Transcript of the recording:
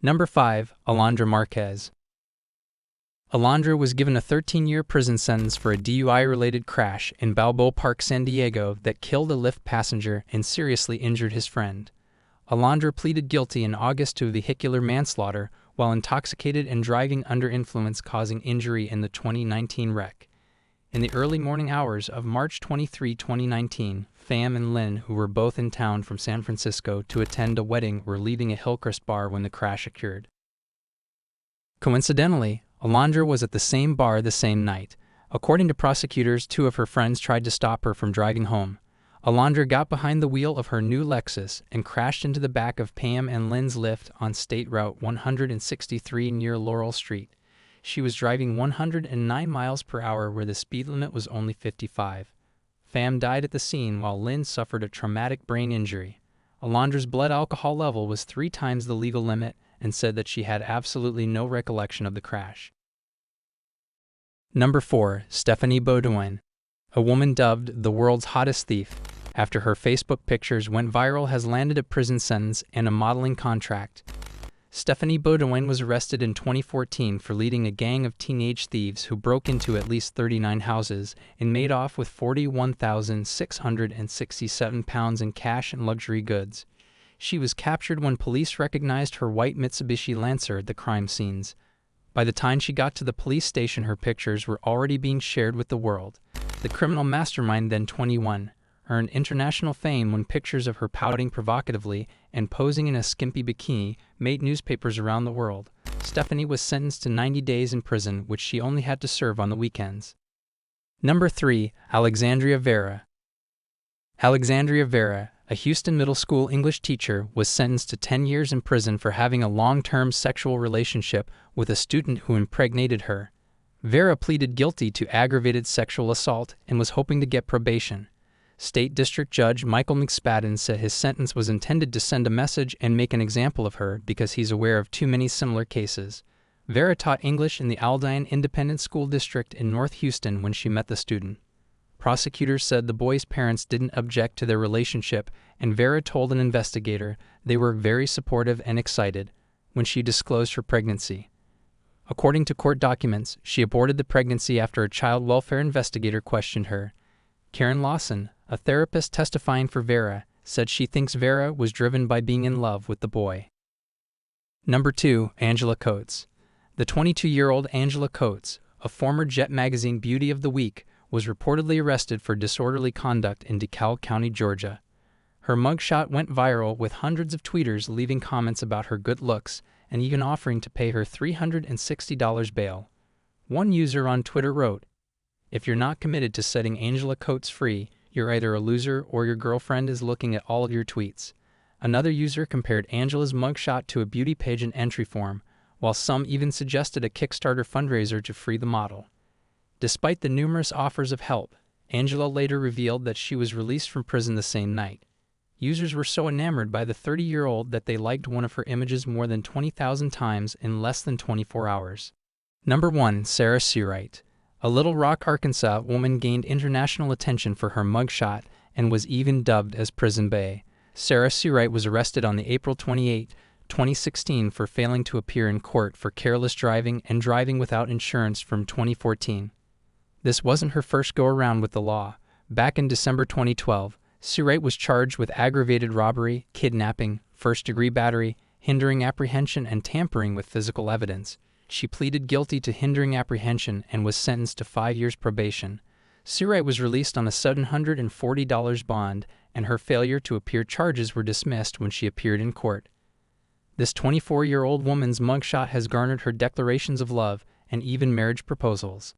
Number 5. Alondra Marquez. Alondra was given a 13-year prison sentence for a DUI-related crash in Balboa Park, San Diego that killed a Lyft passenger and seriously injured his friend. Alondra pleaded guilty in August to vehicular manslaughter while intoxicated and driving under influence, causing injury in the 2019 wreck. In the early morning hours of March 23, 2019, Pham and Lynn, who were both in town from San Francisco to attend a wedding, were leaving a Hillcrest bar when the crash occurred. Coincidentally, Alondra was at the same bar the same night. According to prosecutors, two of her friends tried to stop her from driving home. Alondra got behind the wheel of her new Lexus and crashed into the back of Pham and Lynn's Lyft on State Route 163 near Laurel Street. She was driving 109 miles per hour where the speed limit was only 55. Pham died at the scene while Lynn suffered a traumatic brain injury. Alondra's blood alcohol level was 3 times the legal limit and said that she had absolutely no recollection of the crash. Number 4. Stephanie Beaudoin. A woman dubbed the world's hottest thief after her Facebook pictures went viral has landed a prison sentence and a modeling contract. Stephanie Beaudoin was arrested in 2014 for leading a gang of teenage thieves who broke into at least 39 houses and made off with 41,667 pounds in cash and luxury goods. She was captured when police recognized her white Mitsubishi Lancer at the crime scenes. By the time she got to the police station, her pictures were already being shared with the world. The criminal mastermind, then 21, earned international fame when pictures of her pouting provocatively and posing in a skimpy bikini made newspapers around the world. Stephanie was sentenced to 90 days in prison, which she only had to serve on the weekends. Number 3. Alexandria VERA. Alexandria VERA, a Houston middle school English teacher, was sentenced to 10 years in prison for having a long-term sexual relationship with a student who impregnated her. VERA pleaded guilty to aggravated sexual assault and was hoping to get probation. State District Judge Michael McSpadden said his sentence was intended to send a message and make an example of her because he's aware of too many similar cases. VERA taught English in the Aldine Independent School District in North Houston when she met the student. Prosecutors said the boy's parents didn't object to their relationship, and VERA told an investigator they were very supportive and excited when she disclosed her pregnancy. According to court documents, she aborted the pregnancy after a child welfare investigator questioned her. Karen Lawson, a therapist testifying for VERA, said she thinks VERA was driven by being in love with the boy. Number 2. Angela Coates. The 22-year-old Angela Coates, a former Jet magazine Beauty of the Week, was reportedly arrested for disorderly conduct in DeKalb County, Georgia. Her mugshot went viral with hundreds of tweeters leaving comments about her good looks and even offering to pay her $360 bail. One user on Twitter wrote, "If you're not committed to setting Angela Coates free, you're either a loser or your girlfriend is looking at all of your tweets." Another user compared Angela's mugshot to a beauty pageant entry form, while some even suggested a Kickstarter fundraiser to free the model. Despite the numerous offers of help, Angela later revealed that she was released from prison the same night. Users were so enamored by the 30-year-old that they liked one of her images more than 20,000 times in less than 24 hours. Number 1. Sarah SEAWRIGHT. A Little Rock, Arkansas woman gained international attention for her mugshot and was even dubbed as Prison Bae. Sarah SEAWRIGHT was arrested on April 28, 2016 for failing to appear in court for careless driving and driving without insurance from 2014. This wasn't her first go-around with the law. Back in December 2012, SEAWRIGHT was charged with aggravated robbery, kidnapping, first-degree battery, hindering apprehension, and tampering with physical evidence. She pleaded guilty to hindering apprehension and was sentenced to 5 years probation. SEAWRIGHT was released on a $740 bond, and her failure to appear charges were dismissed when she appeared in court. This 24-year-old woman's mugshot has garnered her declarations of love and even marriage proposals.